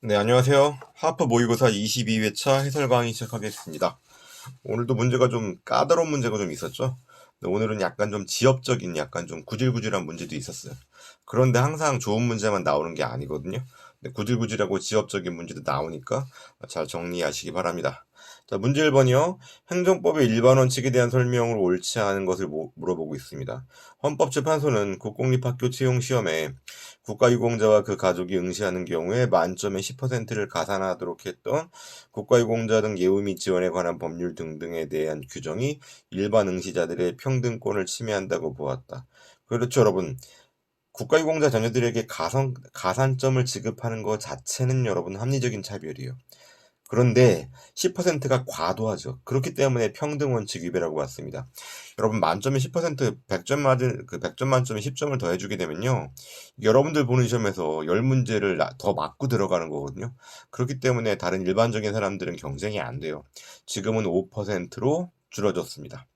네, 안녕하세요. 하프 모의고사 22회차 해설 강의 시작하겠습니다. 오늘도 문제가 좀 까다로운 문제가 좀 있었죠. 오늘은 약간 좀 지엽적인 약간 좀 구질구질한 문제도 있었어요. 그런데 항상 좋은 문제만 나오는 게 아니거든요. 구질구질하고 지엽적인 문제도 나오니까 잘 정리하시기 바랍니다. 자, 문제 1번이요. 행정법의 일반 원칙에 대한 설명을 옳지 않은 것을 물어보고 있습니다. 헌법재판소는 국공립학교 채용 시험에 국가유공자와 그 가족이 응시하는 경우에 만점의 10%를 가산하도록 했던 국가유공자 등 예우 및 지원에 관한 법률 등등에 대한 규정이 일반 응시자들의 평등권을 침해한다고 보았다. 그렇죠, 여러분. 국가유공자 자녀들에게 가산점을 지급하는 것 자체는 여러분 합리적인 차별이에요. 그런데 10%가 과도하죠. 그렇기 때문에 평등 원칙 위배라고 봤습니다. 여러분 만점에 10% 100점 맞은 그 100점 만점에 10점을 더해 주게 되면요. 여러분들 보는 시험에서 10문제를 더 맞고 들어가는 거거든요. 그렇기 때문에 다른 일반적인 사람들은 경쟁이 안 돼요. 지금은 5%로 줄어졌습니다.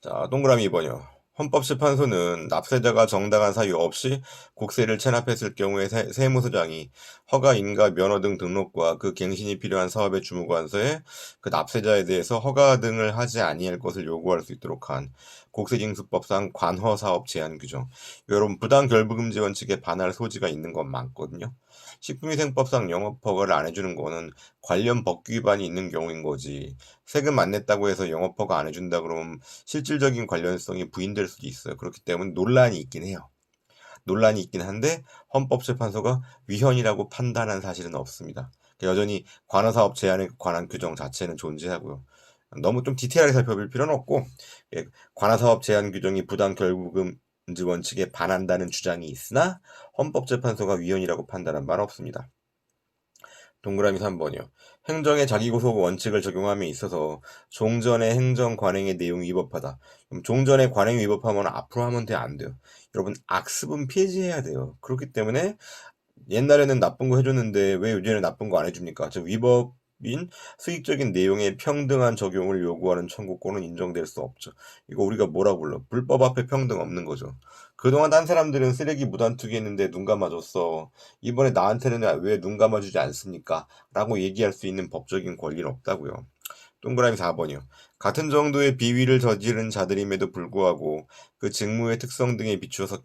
자, 동그라미 2번이요. 헌법재판소는 납세자가 정당한 사유 없이 국세를 체납했을 경우에 세무서장이 허가, 인가, 면허 등 등록과 그 갱신이 필요한 사업의 주무관서에 그 납세자에 대해서 허가 등을 하지 아니할 것을 요구할 수 있도록 한 국세징수법상 관허사업 제한 규정. 여러분 부당결부금지 원칙에 반할 소지가 있는 건 많거든요. 식품위생법상 영업허가를 안 해주는 거는 관련 법규 위반이 있는 경우인 거지. 세금 안 냈다고 해서 영업허가 안 해준다 그러면 실질적인 관련성이 부인될 수도 있어요. 그렇기 때문에 논란이 있긴 해요. 논란이 있긴 한데 헌법재판소가 위헌이라고 판단한 사실은 없습니다. 여전히 관할사업 제한에 관한 규정 자체는 존재하고요. 너무 좀 디테일하게 살펴볼 필요는 없고 관할사업 제한 규정이 부당결부금지 원칙에 반한다는 주장이 있으나 헌법재판소가 위헌이라고 판단한 바는 없습니다. 동그라미 3번이요. 행정의 자기구속 원칙을 적용함에 있어서 종전의 행정 관행의 내용이 위법하다. 그럼 종전의 관행이 위법하면 앞으로 하면 돼? 안 돼요. 여러분 악습은 폐지해야 돼요. 그렇기 때문에 옛날에는 나쁜 거 해줬는데 왜 요즘에는 나쁜 거 안 해줍니까? 즉 위법인 수익적인 내용의 평등한 적용을 요구하는 청구권은 인정될 수 없죠. 이거 우리가 뭐라 불러? 불법 앞에 평등 없는 거죠. 그동안 딴 사람들은 쓰레기 무단 투기했는데 눈 감아줬어. 이번에 나한테는 왜 눈 감아주지 않습니까? 라고 얘기할 수 있는 법적인 권리는 없다고요. 동그라미 4번이요. 같은 정도의 비위를 저지른 자들임에도 불구하고 그 직무의 특성 등에 비추어서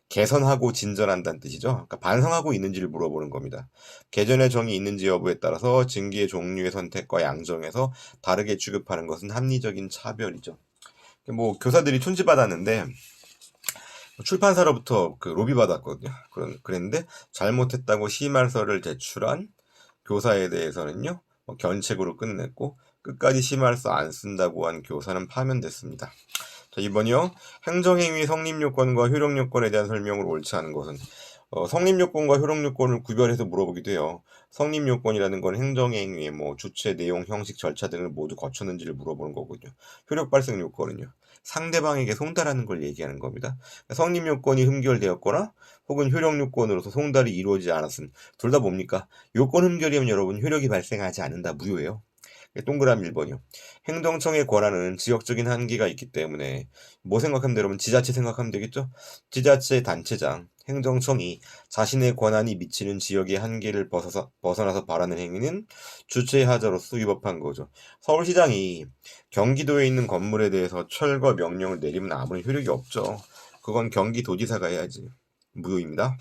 개선하고 진전한다는 뜻이죠. 그러니까 반성하고 있는지를 물어보는 겁니다. 개전의 정이 있는지 여부에 따라서 징계의 종류의 선택과 양정에서 다르게 취급하는 것은 합리적인 차별이죠. 뭐 교사들이 촌지받았는데 출판사로부터 그 로비 받았거든요. 그랬는데 잘못했다고 심할서를 제출한 교사에 대해서는요. 견책으로 끝냈고 끝까지 심할서 안 쓴다고 한 교사는 파면됐습니다. 자, 이번이요. 행정행위 성립요건과 효력요건에 대한 설명을 옳지 않은 것은 성립요건과 효력요건을 구별해서 물어보기도 해요. 성립요건이라는 건 행정행위, 뭐 주체, 내용, 형식, 절차 등을 모두 거쳤는지를 물어보는 거거든요. 효력발생요건은요. 상대방에게 송달하는 걸 얘기하는 겁니다. 성립요건이 흠결되었거나 혹은 효력요건으로서 송달이 이루어지지 않았음. 둘 다 뭡니까? 요건 흠결이면 여러분 효력이 발생하지 않는다. 무효예요. 동그라미 1번이요. 행정청의 권한은 지역적인 한계가 있기 때문에 뭐 생각하면 돼요? 여러분 지자체 생각하면 되겠죠? 지자체 단체장, 행정청이 자신의 권한이 미치는 지역의 한계를 벗어나서 바라는 행위는 주체하자로서 위법한 거죠. 서울시장이 경기도에 있는 건물에 대해서 철거 명령을 내리면 아무런 효력이 없죠. 그건 경기도지사가 해야지. 무효입니다.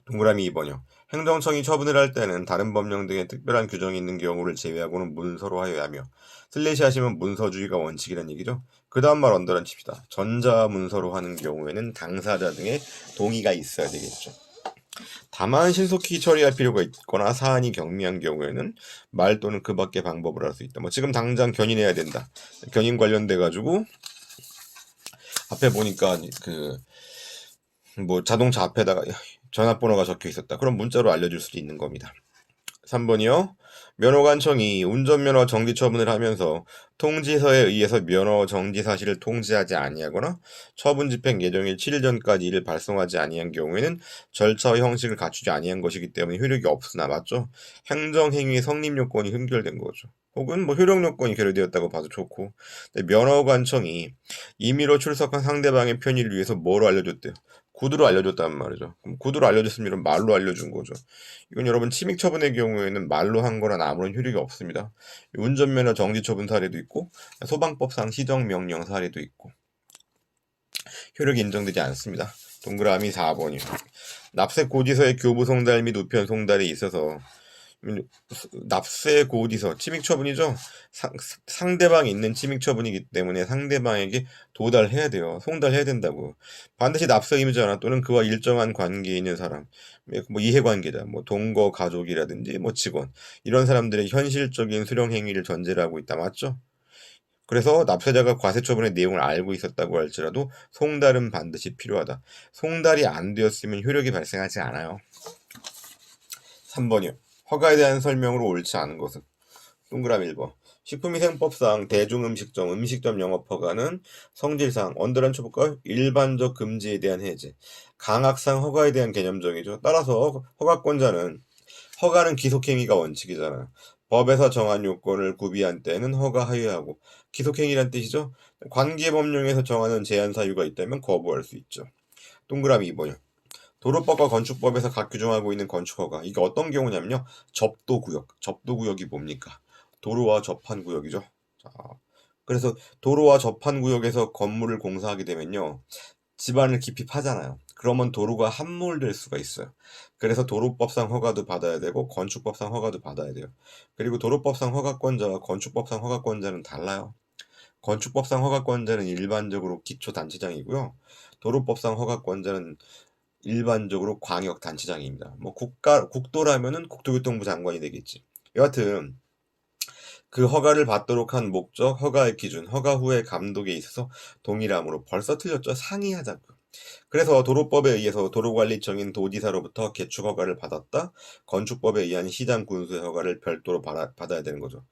동그라미 2번이요. 행정청이 처분을 할 때는 다른 법령 등의 특별한 규정이 있는 경우를 제외하고는 문서로 하여야 하며 슬래시 하시면 문서주의가 원칙이란 얘기죠. 그 다음 말 언더란 칩시다. 전자문서로 하는 경우에는 당사자 등의 동의가 있어야 되겠죠. 다만 신속히 처리할 필요가 있거나 사안이 경미한 경우에는 말 또는 그 밖의 방법을 할 수 있다. 뭐 지금 당장 견인해야 된다. 견인 관련돼 가지고 앞에 보니까 그 뭐 자동차 앞에다가 전화번호가 적혀 있었다. 그럼 문자로 알려줄 수도 있는 겁니다. 3번이요. 면허관청이 운전면허 정지 처분을 하면서 통지서에 의해서 면허 정지 사실을 통지하지 아니하거나 처분 집행 예정일 7일 전까지 이를 발송하지 아니한 경우에는 절차와 형식을 갖추지 아니한 것이기 때문에 효력이 없으나 맞죠? 행정행위의 성립 요건이 흠결된 거죠. 혹은 뭐 효력 요건이 결여되었다고 봐도 좋고 면허관청이 임의로 출석한 상대방의 편의를 위해서 뭐로 알려줬대요? 구두로 알려줬단 말이죠. 그럼 구두로 알려줬으면 이런 말로 알려준 거죠. 이건 여러분 침입 처분의 경우에는 말로 한 거란 아무런 효력이 없습니다. 운전면허 정지 처분 사례도 있고 소방법상 시정명령 사례도 있고 효력이 인정되지 않습니다. 동그라미 4번이요. 납세 고지서에 교부 송달 및 우편 송달이 있어서 납세 고지서 침입 처분이죠. 상대방이 있는 침입 처분이기 때문에 상대방에게 도달해야 돼요. 송달해야 된다고. 반드시 납세 의무자나 또는 그와 일정한 관계에 있는 사람, 뭐 이해관계자, 뭐 동거 가족이라든지 뭐 직원 이런 사람들의 현실적인 수령 행위를 전제로 하고 있다. 맞죠? 그래서 납세자가 과세처분의 내용을 알고 있었다고 할지라도 송달은 반드시 필요하다. 송달이 안 되었으면 효력이 발생하지 않아요. 3번이요. 허가에 대한 설명으로 옳지 않은 것은? 동그라미 1번. 식품위생법상 대중음식점, 음식점 영업허가는 성질상 언더란 쳐볼까요? 일반적 금지에 대한 해제, 강학상 허가에 대한 개념정이죠. 따라서 허가는 기속행위가 원칙이잖아요. 법에서 정한 요건을 구비한 때는 허가하여야하고 기속행위란 뜻이죠. 관계법령에서 정하는 제한 사유가 있다면 거부할 수 있죠. 동그라미 2번이요. 도로법과 건축법에서 각 규정하고 있는 건축허가 이게 어떤 경우냐면요. 접도구역. 접도구역이 뭡니까? 도로와 접한 구역이죠. 자, 그래서 도로와 접한 구역에서 건물을 공사하게 되면요. 집안을 깊이 파잖아요. 그러면 도로가 함몰될 수가 있어요. 그래서 도로법상 허가도 받아야 되고 건축법상 허가도 받아야 돼요. 그리고 도로법상 허가권자와 건축법상 허가권자는 달라요. 건축법상 허가권자는 일반적으로 기초단체장이고요. 도로법상 허가권자는 일반적으로 광역단체장입니다. 뭐 국도라면은 국토교통부 장관이 되겠지. 여하튼 그 허가를 받도록 한 목적, 허가의 기준, 허가 후의 감독에 있어서 동일함으로 벌써 틀렸죠. 상이하자고. 그래서 도로법에 의해서 도로관리청인 도지사로부터 개축 허가를 받았다. 건축법에 의한 시장 군수의 허가를 별도로 받아야 되는 거죠.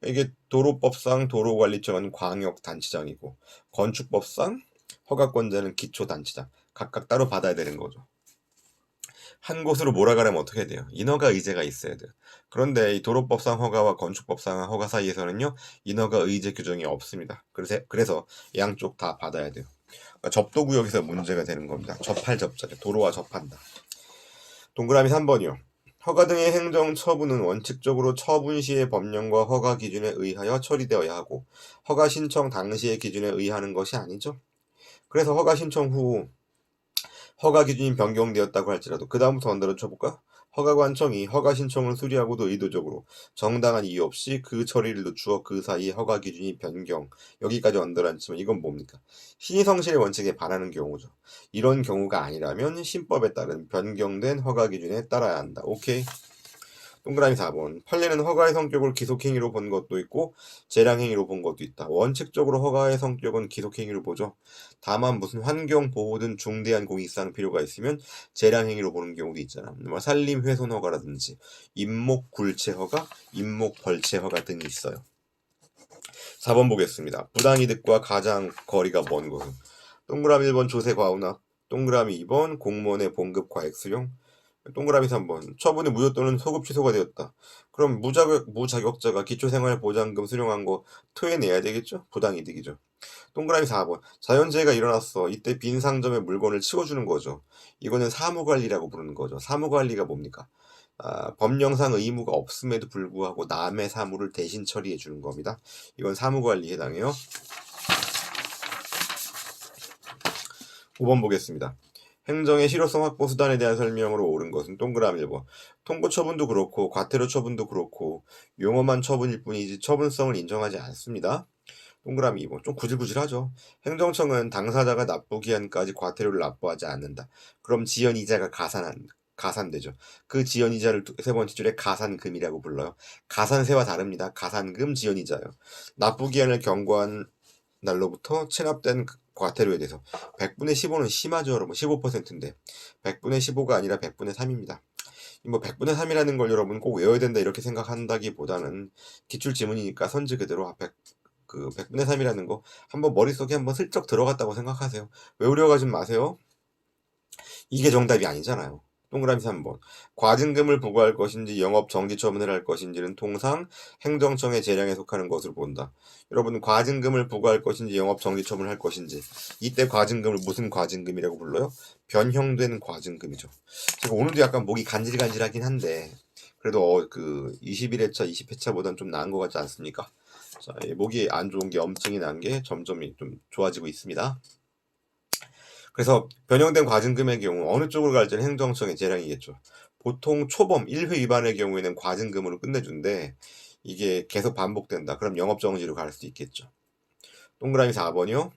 이게 도로법상 도로관리청은 광역단체장이고 건축법상 허가권자는 기초단체장. 각각 따로 받아야 되는 거죠. 한 곳으로 몰아가려면 어떻게 해야 돼요? 인허가 의제가 있어야 돼요. 그런데 이 도로법상 허가와 건축법상 허가 사이에서는요, 인허가 의제 규정이 없습니다. 그래서 양쪽 다 받아야 돼요. 그러니까 접도구역에서 문제가 되는 겁니다. 접할 접자죠. 도로와 접한다. 동그라미 3번이요. 허가 등의 행정 처분은 원칙적으로 처분 시의 법령과 허가 기준에 의하여 처리되어야 하고 허가 신청 당시의 기준에 의하는 것이 아니죠. 그래서 허가 신청 후 허가 기준이 변경되었다고 할지라도 그 다음부터 언더를 쳐볼까? 허가관청이 허가 신청을 수리하고도 의도적으로 정당한 이유 없이 그 처리를 늦추어 그 사이에 허가 기준이 변경 여기까지 언더를 치면 이건 뭡니까? 신의성실의 원칙에 반하는 경우죠. 이런 경우가 아니라면 신법에 따른 변경된 허가 기준에 따라야 한다. 오케이. 동그라미 4번. 판례는 허가의 성격을 기속행위로 본 것도 있고 재량행위로 본 것도 있다. 원칙적으로 허가의 성격은 기속행위로 보죠. 다만 무슨 환경보호든 중대한 공익상 필요가 있으면 재량행위로 보는 경우도 있잖아. 뭐 산림훼손 허가라든지 임목굴체 허가, 임목벌체 허가 등이 있어요. 4번 보겠습니다. 부당이득과 가장 거리가 먼 것은? 동그라미 1번 조세 과운압, 동그라미 2번 공무원의 봉급 과액 수령, 동그라미 3번 처분이 무효 또는 소급 취소가 되었다. 그럼 무자격자가 기초생활보장금 수령한 거 토해내야 되겠죠? 부당이득이죠. 동그라미 4번 자연재해가 일어났어. 이때 빈 상점에 물건을 치워주는 거죠. 이거는 사무관리라고 부르는 거죠. 사무관리가 뭡니까? 법령상 의무가 없음에도 불구하고 남의 사무를 대신 처리해 주는 겁니다. 이건 사무관리에 해당해요. 5번 보겠습니다. 행정의 실효성 확보 수단에 대한 설명으로 옳은 것은 동그라미 1번. 통고 처분도 그렇고 과태료 처분도 그렇고 용어만 처분일 뿐이지 처분성을 인정하지 않습니다. 동그라미 2번. 좀 구질구질하죠. 행정청은 당사자가 납부기한까지 과태료를 납부하지 않는다. 그럼 지연이자가 가산되죠. 그 지연이자를 세 번째 줄에 가산금이라고 불러요. 가산세와 다릅니다. 가산금 지연이자요. 납부기한을 경과한 날로부터 체납된 과태료에 대해서 100분의 15는 심하죠, 여러분. 15%인데 100분의 15가 아니라 100분의 3입니다. 뭐 100분의 3이라는 걸 여러분 꼭 외워야 된다 이렇게 생각한다기보다는 기출지문이니까 선지 그대로 100분의 3이라는 거 한번 머릿속에 한번 슬쩍 들어갔다고 생각하세요. 외우려고 하지 마세요. 이게 정답이 아니잖아요. 동그라미 3번. 과징금을 부과할 것인지 영업 정지 처분을 할 것인지는 통상 행정청의 재량에 속하는 것으로 본다. 여러분, 과징금을 부과할 것인지 영업 정지 처분을 할 것인지, 이때 과징금을 무슨 과징금이라고 불러요? 변형된 과징금이죠. 제가 오늘도 약간 목이 간질간질하긴 한데 그래도 그 21회차, 20회차보다는 좀 나은 것 같지 않습니까? 자, 목이 안 좋은 게 염증이 난 게 점점 좀 좋아지고 있습니다. 그래서 변형된 과징금의 경우 어느 쪽으로 갈지는 행정청의 재량이겠죠. 보통 초범 1회 위반의 경우에는 과징금으로 끝내준데 이게 계속 반복된다. 그럼 영업정지로 갈 수 있겠죠. 동그라미 4번이요.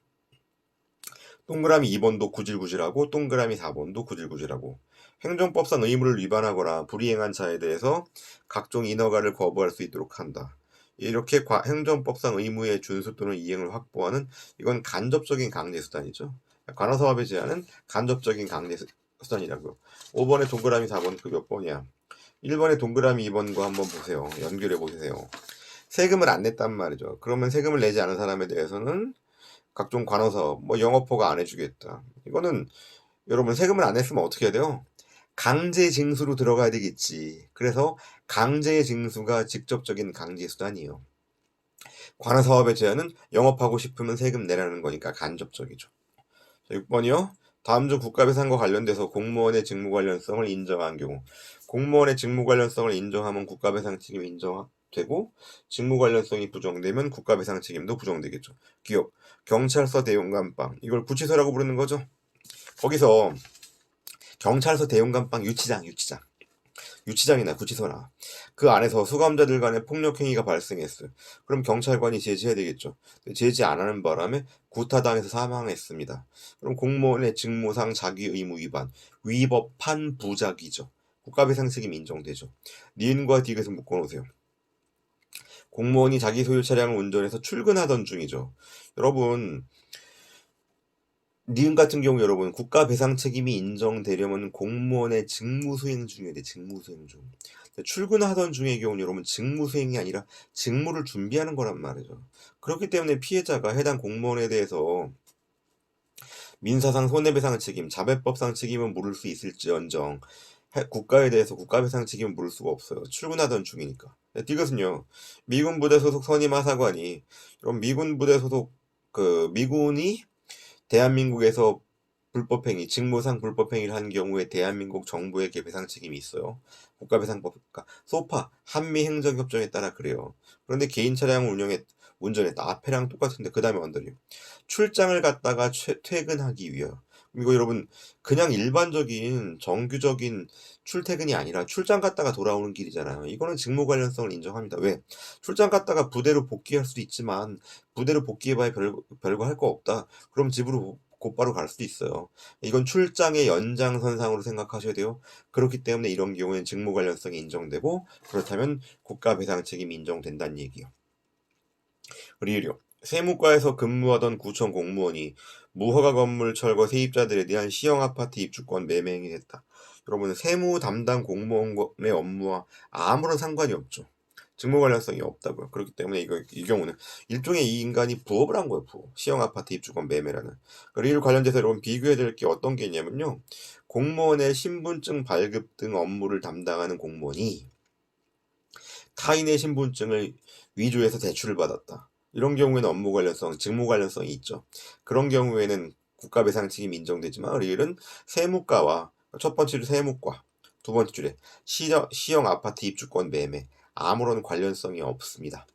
동그라미 2번도 구질구질하고 동그라미 4번도 구질구질하고 행정법상 의무를 위반하거나 불이행한 자에 대해서 각종 인허가를 거부할 수 있도록 한다. 이렇게 행정법상 의무의 준수 또는 이행을 확보하는 이건 간접적인 강제 수단이죠. 관할사업의 제한은 간접적인 강제 수단이라고요. 5번의 동그라미 4번 그 몇 번이야? 1번의 동그라미 2번과 한번 보세요. 연결해 보세요. 세금을 안 냈단 말이죠. 그러면 세금을 내지 않은 사람에 대해서는 각종 관할사업, 영업허가 안 해주겠다. 이거는 여러분 세금을 안 냈으면 어떻게 해야 돼요? 강제 징수로 들어가야 되겠지. 그래서 강제 징수가 직접적인 강제 수단이에요. 관할사업의 제한은 영업하고 싶으면 세금 내라는 거니까 간접적이죠. 6번이요. 다음 중 국가배상과 관련돼서 공무원의 직무 관련성을 인정한 경우 공무원의 직무 관련성을 인정하면 국가배상 책임이 인정되고 직무 관련성이 부정되면 국가배상 책임도 부정되겠죠. 기업, 경찰서 대용감방 이걸 구치소라고 부르는 거죠. 거기서 경찰서 대용감방 유치장이나 구치소나 그 안에서 수감자들 간의 폭력 행위가 발생했어요. 그럼 경찰관이 제지해야 되겠죠. 제지 안 하는 바람에 구타당해서 사망했습니다. 그럼 공무원의 직무상 자기 의무 위반, 위법한 부작위죠. 국가배상 책임 인정되죠. 니은과 디귿은 묶어놓으세요. 공무원이 자기 소유 차량을 운전해서 출근하던 중이죠. 여러분, 니은 같은 경우 여러분 국가 배상 책임이 인정되려면 공무원의 직무 수행 중이어야 돼. 직무 수행 중. 출근하던 중의 경우는 여러분 직무 수행이 아니라 직무를 준비하는 거란 말이죠. 그렇기 때문에 피해자가 해당 공무원에 대해서 민사상 손해배상 책임, 자배법상 책임은 물을 수 있을지언정 국가에 대해서 국가배상 책임은 물을 수가 없어요. 출근하던 중이니까. 이것은요 미군 부대 소속 선임 하사관이 그럼 미군 부대 소속 미군이 대한민국에서 불법행위, 직무상 불법행위를 한 경우에 대한민국 정부에게 배상 책임이 있어요. 국가배상법, 그러니까 소파, 한미행정협정에 따라 그래요. 그런데 개인 차량을 운전했다. 앞에랑 똑같은데 그 다음에 언더리요. 출장을 갔다가 퇴근하기 위하여. 이거 여러분 그냥 일반적인 정규적인 출퇴근이 아니라 출장 갔다가 돌아오는 길이잖아요. 이거는 직무 관련성을 인정합니다. 왜? 출장 갔다가 부대로 복귀할 수도 있지만 부대로 복귀해봐야 별거 할 거 없다. 그럼 집으로 곧바로 갈 수도 있어요. 이건 출장의 연장선상으로 생각하셔야 돼요. 그렇기 때문에 이런 경우에는 직무 관련성이 인정되고 그렇다면 국가배상 책임이 인정된다는 얘기예요. 그리고 세무과에서 근무하던 구청 공무원이 무허가 건물 철거 세입자들에 대한 시형 아파트 입주권 매매 행위했다. 여러분 세무 담당 공무원의 업무와 아무런 상관이 없죠. 직무 관련성이 없다고요. 그렇기 때문에 이 경우는 일종의 이 인간이 부업을 한 거예요. 부업. 시형 아파트 입주권 매매라는. 그리고 관련돼서 여러분 비교해야 될 게 어떤 게 있냐면요. 공무원의 신분증 발급 등 업무를 담당하는 공무원이 타인의 신분증을 위조해서 대출을 받았다. 이런 경우에는 업무 관련성, 직무 관련성이 있죠. 그런 경우에는 국가배상 책임이 인정되지만 리을은 세무과와 첫 번째 줄 세무과, 두 번째 줄에 시형 아파트 입주권 매매 아무런 관련성이 없습니다.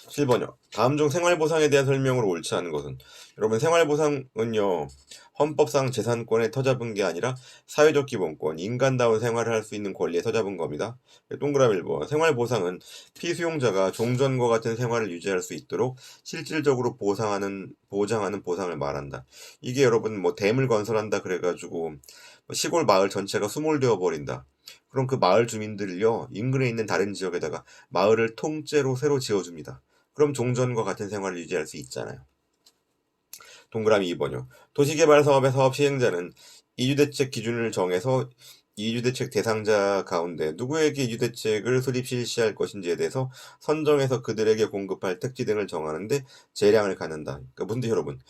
7번이요. 다음 중 생활보상에 대한 설명으로 옳지 않은 것은 여러분 생활보상은요 헌법상 재산권에 터잡은 게 아니라 사회적 기본권, 인간다운 생활을 할 수 있는 권리에 터잡은 겁니다. 동그라미 1번 생활보상은 피수용자가 종전과 같은 생활을 유지할 수 있도록 실질적으로 보장하는 보상을 말한다. 이게 여러분 댐을 건설한다 그래가지고 시골 마을 전체가 수몰되어 버린다. 그럼 그 마을 주민들을요 인근에 있는 다른 지역에다가 마을을 통째로 새로 지어줍니다. 그럼 종전과 같은 생활을 유지할 수 있잖아요. 동그라미 2번이요. 도시개발 사업의 사업 시행자는 이주대책 기준을 정해서 이주대책 대상자 가운데 누구에게 이주대책을 수립 실시할 것인지에 대해서 선정해서 그들에게 공급할 택지 등을 정하는데 재량을 갖는다. 그러니까 문제 여러분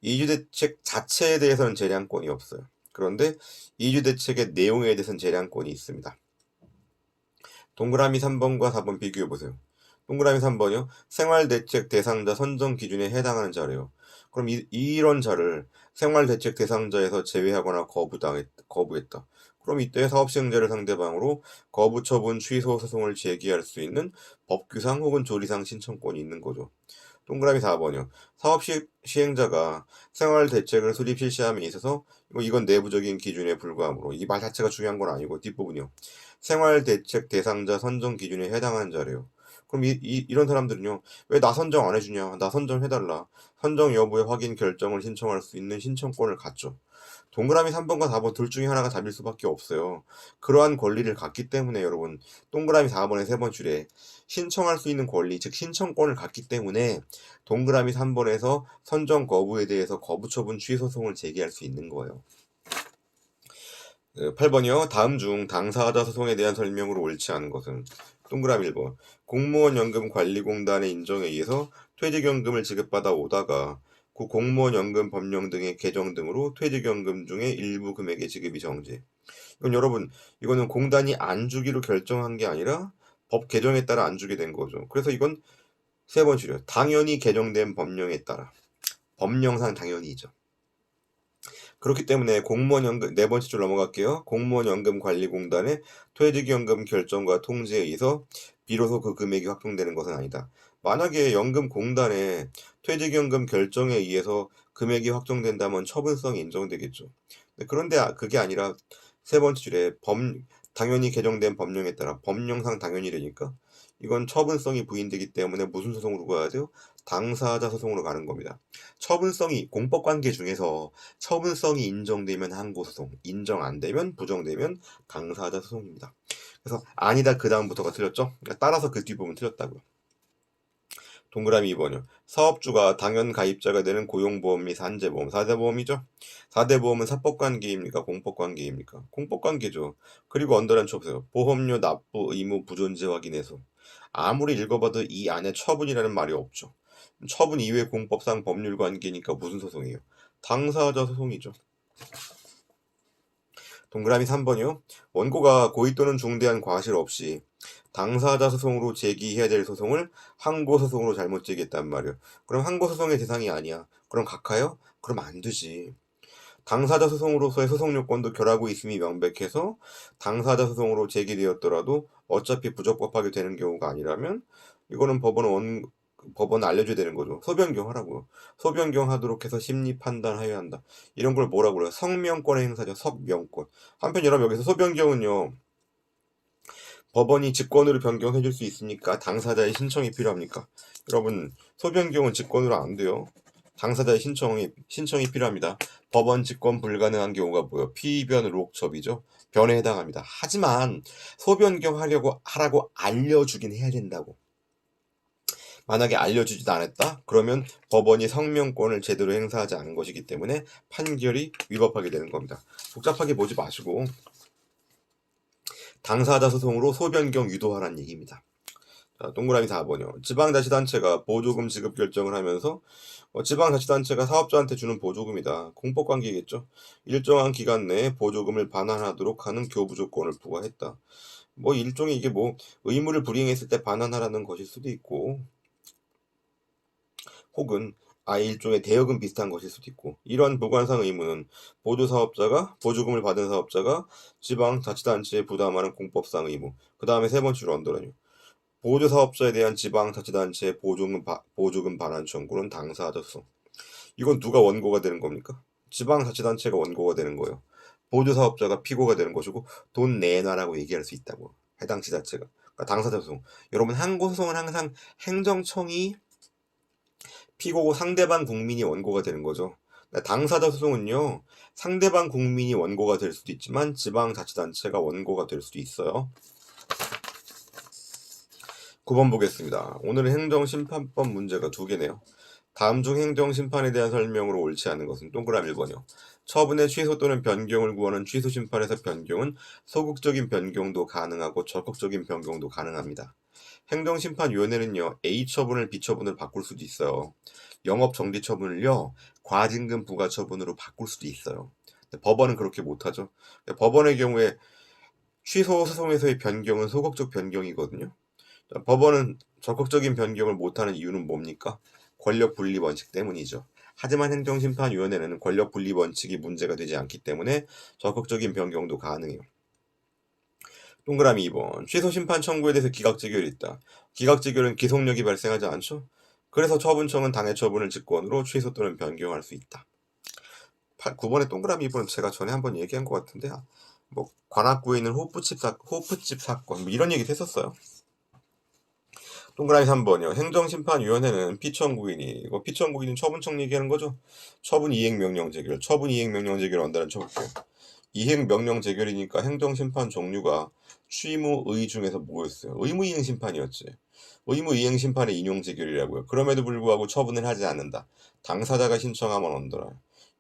이주대책 자체에 대해서는 재량권이 없어요. 그런데 이주대책의 내용에 대해서는 재량권이 있습니다. 동그라미 3번과 4번 비교해보세요. 동그라미 3번이요. 생활대책 대상자 선정 기준에 해당하는 자래요. 그럼 이런 자를 생활대책 대상자에서 제외하거나 거부했다. 그럼 이때 사업시행자를 상대방으로 거부처분 취소 소송을 제기할 수 있는 법규상 혹은 조리상 신청권이 있는 거죠. 동그라미 4번이요. 사업시행자가 생활대책을 수립 실시함에 있어서 이건 내부적인 기준에 불과하므로 이 말 자체가 중요한 건 아니고 뒷부분이요. 생활대책 대상자 선정 기준에 해당하는 자래요. 그럼 이런 사람들은요. 왜 나 선정 안 해주냐. 나 선정해달라. 선정 여부의 확인 결정을 신청할 수 있는 신청권을 갖죠. 동그라미 3번과 4번 둘 중에 하나가 답일 수밖에 없어요. 그러한 권리를 갖기 때문에 여러분 동그라미 4번의 세 번 줄에 신청할 수 있는 권리 즉 신청권을 갖기 때문에 동그라미 3번에서 선정 거부에 대해서 거부처분 취소 소송을 제기할 수 있는 거예요. 8번이요. 다음 중 당사자 소송에 대한 설명으로 옳지 않은 것은 동그라미 1번 공무원연금관리공단의 인정에 의해서 퇴직연금을 지급받아 오다가 그 공무원연금 법령 등의 개정 등으로 퇴직연금 중에 일부 금액의 지급이 정지. 이건 여러분 이거는 공단이 안 주기로 결정한 게 아니라 법 개정에 따라 안 주게 된 거죠. 그래서 이건 세 번 줄여 당연히 개정된 법령에 따라 법령상 당연히죠. 그렇기 때문에 공무원연금 네 번째 줄 넘어갈게요. 공무원연금관리공단의 퇴직연금 결정과 통지에 의해서 비로소 그 금액이 확정되는 것은 아니다. 만약에 연금공단의 퇴직연금 결정에 의해서 금액이 확정된다면 처분성이 인정되겠죠. 그런데 그게 아니라 세 번째 줄에 당연히 개정된 법령에 따라 법령상 당연히되니까 이건 처분성이 부인되기 때문에 무슨 소송으로 가야 돼요? 당사자 소송으로 가는 겁니다. 처분성이 공법관계 중에서 처분성이 인정되면 항고소송, 인정 안 되면 부정되면 당사자 소송입니다. 그래서 아니다 그 다음부터가 틀렸죠? 그러니까 따라서 그 뒷부분 틀렸다고요. 동그라미 2번이요. 사업주가 당연 가입자가 되는 고용보험 및 산재보험, 4대 보험이죠? 4대 보험은 사법관계입니까? 공법관계입니까? 공법관계죠. 그리고 언더라인 쳐보세요. 보험료 납부 의무 부존재 확인해서 아무리 읽어봐도 이 안에 처분이라는 말이 없죠. 처분 이외의 공법상 법률 관계니까 무슨 소송이에요? 당사자 소송이죠. 동그라미 3번이요. 원고가 고의 또는 중대한 과실 없이 당사자 소송으로 제기해야 될 소송을 항고소송으로 잘못 제기했단 말이에요. 그럼 항고소송의 대상이 아니야. 그럼 각하요? 그럼 안 되지. 당사자 소송으로서의 소송 요건도 결하고 있음이 명백해서 당사자 소송으로 제기되었더라도 어차피 부적법하게 되는 경우가 아니라면 이거는 법원은 알려줘야 되는 거죠. 소변경 하라고요. 소변경 하도록 해서 심리 판단하여야 한다. 이런 걸 뭐라고 그래요? 성명권의 행사죠. 석명권. 한편 여러분 여기서 소변경은요. 법원이 직권으로 변경해 줄 수 있으니까 당사자의 신청이 필요합니까? 여러분 소변경은 직권으로 안 돼요. 당사자의 신청이 필요합니다. 법원 직권 불가능한 경우가 뭐예요? 피변 록첩이죠. 변에 해당합니다. 하지만 소변경 하라고 알려주긴 해야 된다고. 만약에 알려주지도 않았다? 그러면 법원이 성명권을 제대로 행사하지 않은 것이기 때문에 판결이 위법하게 되는 겁니다. 복잡하게 보지 마시고 당사자 소송으로 소변경 유도하라는 얘기입니다. 자, 동그라미 4번이요. 지방자치단체가 보조금 지급 결정을 하면서 지방자치단체가 사업자한테 주는 보조금이다. 공법관계겠죠. 일정한 기간 내에 보조금을 반환하도록 하는 교부 조건을 부과했다. 일종의 이게 의무를 불이행했을 때 반환하라는 것일 수도 있고 혹은 일종의 대여금 비슷한 것일 수도 있고 이러한 보관상 의무는 보조금을 받은 사업자가 지방자치단체에 부담하는 공법상 의무 그 다음에 세 번째로 언더라인이요. 보조사업자에 대한 지방자치단체의 보조금 반환 청구는 당사자 소송. 이건 누가 원고가 되는 겁니까? 지방자치단체가 원고가 되는 거예요. 보조사업자가 피고가 되는 것이고 돈 내놔라고 얘기할 수 있다고. 해당 지자체가. 그러니까 당사자 소송. 여러분 항고소송은 항상 행정청이 피고고 상대방 국민이 원고가 되는 거죠. 당사자 소송은요. 상대방 국민이 원고가 될 수도 있지만 지방자치단체가 원고가 될 수도 있어요. 9번 보겠습니다. 오늘은 행정심판법 문제가 2개네요. 다음 중 행정심판에 대한 설명으로 옳지 않은 것은 동그라미 1번이요. 처분의 취소 또는 변경을 구하는 취소심판에서 변경은 소극적인 변경도 가능하고 적극적인 변경도 가능합니다. 행정심판위원회는요. A처분을 B처분으로 바꿀 수도 있어요. 영업정지처분을요. 과징금 부과처분으로 바꿀 수도 있어요. 법원은 그렇게 못하죠. 법원의 경우에 취소 소송에서의 변경은 소극적 변경이거든요. 법원은 적극적인 변경을 못하는 이유는 뭡니까? 권력 분리 원칙 때문이죠. 하지만 행정심판위원회는 권력 분리 원칙이 문제가 되지 않기 때문에 적극적인 변경도 가능해요. 동그라미 2번. 취소 심판 청구에 대해서 기각재결이 있다. 기각재결은 기속력이 발생하지 않죠? 그래서 처분청은 당해 처분을 직권으로 취소 또는 변경할 수 있다. 9번의 동그라미 2번은 제가 전에 한번 얘기한 것 같은데, 뭐 관악구에 있는 호프집 사건 뭐 이런 얘기도 했었어요. 동그라미 3번이요. 행정심판위원회는 피청구인이, 이거 피청구인은 처분청 얘기하는 거죠? 처분 이행명령 재결, 처분 이행명령 재결을 한다는 쳐볼게요. 이행명령 재결이니까 행정심판 종류가 취무의 중에서 뭐였어요? 의무이행심판이었지. 의무이행심판의 인용재결이라고요. 그럼에도 불구하고 처분을 하지 않는다. 당사자가 신청하면 언더라.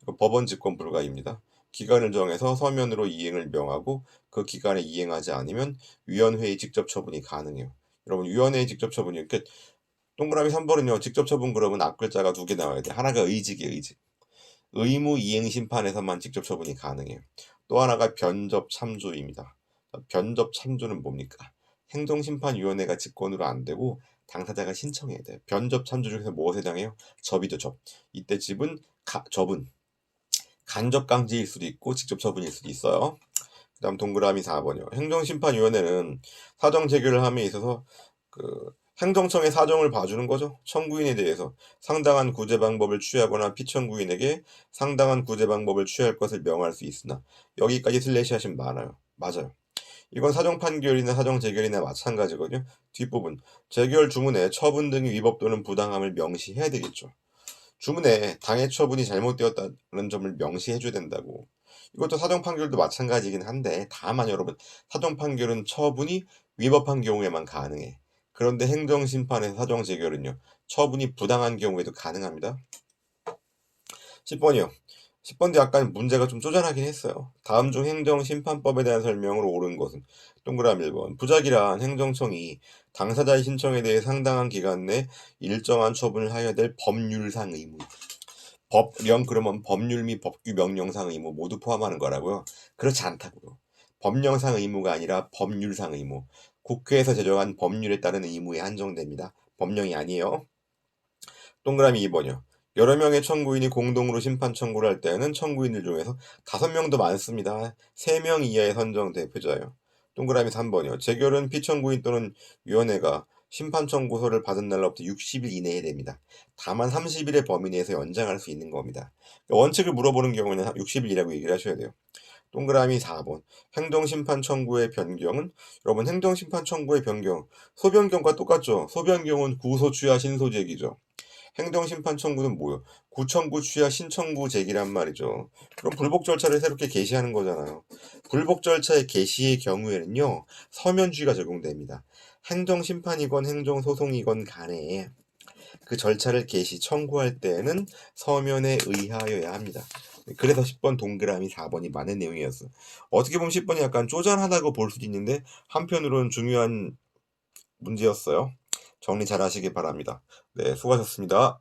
이거 법원 직권 불가입니다. 기간을 정해서 서면으로 이행을 명하고 그 기간에 이행하지 않으면 위원회의 직접 처분이 가능해요. 여러분, 위원회의 직접 처분이 이렇게 동그라미 3번은요. 직접 처분 그러면 앞글자가 2개 나와야 돼. 하나가 의직이에요. 의직. 의무이행심판에서만 직접 처분이 가능해요. 또 하나가 변접참조입니다. 변접참조는 뭡니까? 행정심판위원회가 직권으로 안 되고 당사자가 신청해야 돼요. 변접참조 중에서 무엇에 해당해요? 접이죠, 접. 이때 접은 간접강제일 수도 있고 직접 처분일 수도 있어요. 그 다음 동그라미 4번이요. 행정심판위원회는 사정 재결을 함에 있어서 행정청의 사정을 봐주는 거죠. 청구인에 대해서 상당한 구제 방법을 취하거나 피청구인에게 상당한 구제 방법을 취할 것을 명할 수 있으나 여기까지 슬래시 하시면 많아요. 맞아요. 이건 사정 판결이나 사정 재결이나 마찬가지거든요. 뒷부분 재결 주문에 처분 등의 위법 또는 부당함을 명시해야 되겠죠. 주문에 당해 처분이 잘못되었다는 점을 명시해줘야 된다고. 이것도 사정 판결도 마찬가지긴 한데 다만 여러분 사정 판결은 처분이 위법한 경우에만 가능해. 그런데 행정심판에서 사정 재결은요. 처분이 부당한 경우에도 가능합니다. 10번이요. 10번도 약간 문제가 좀 쪼잔하긴 했어요. 다음 중 행정심판법에 대한 설명으로 옳은 것은 동그라미 1번. 부작이란 행정청이 당사자의 신청에 대해 상당한 기간 내 일정한 처분을 하여야 될 법률상 의무. 법령 그러면 법률 및 법규 명령상 의무 모두 포함하는 거라고요. 그렇지 않다고요. 법령상 의무가 아니라 법률상 의무. 국회에서 제정한 법률에 따른 의무에 한정됩니다. 법령이 아니에요. 동그라미 2번이요. 여러 명의 청구인이 공동으로 심판 청구를 할 때는 청구인들 중에서 5명도 많습니다. 3명 이하의 선정 대표자예요. 동그라미 3번이요. 재결은 피청구인 또는 위원회가 심판 청구서를 받은 날로부터 60일 이내에 됩니다. 다만 30일의 범위 내에서 연장할 수 있는 겁니다. 원칙을 물어보는 경우에는 60일이라고 얘기를 하셔야 돼요. 동그라미 4번. 행정심판 청구의 변경은 여러분 행정심판 청구의 변경 소변경과 똑같죠. 소변경은 구소 취하 신소 제기죠. 행정심판 청구는 뭐요? 구청구 취하 신청구 제기란 말이죠. 그럼 불복 절차를 새롭게 개시하는 거잖아요. 불복 절차의 개시의 경우에는요. 서면주의가 적용됩니다. 행정심판이건 행정소송이건 간에 그 절차를 개시 청구할 때에는 서면에 의하여야 합니다. 그래서 10번 동그라미 4번이 많은 내용이었어. 어떻게 보면 10번이 약간 쪼잔하다고 볼 수도 있는데 한편으로는 중요한 문제였어요. 정리 잘 하시기 바랍니다. 네, 수고하셨습니다.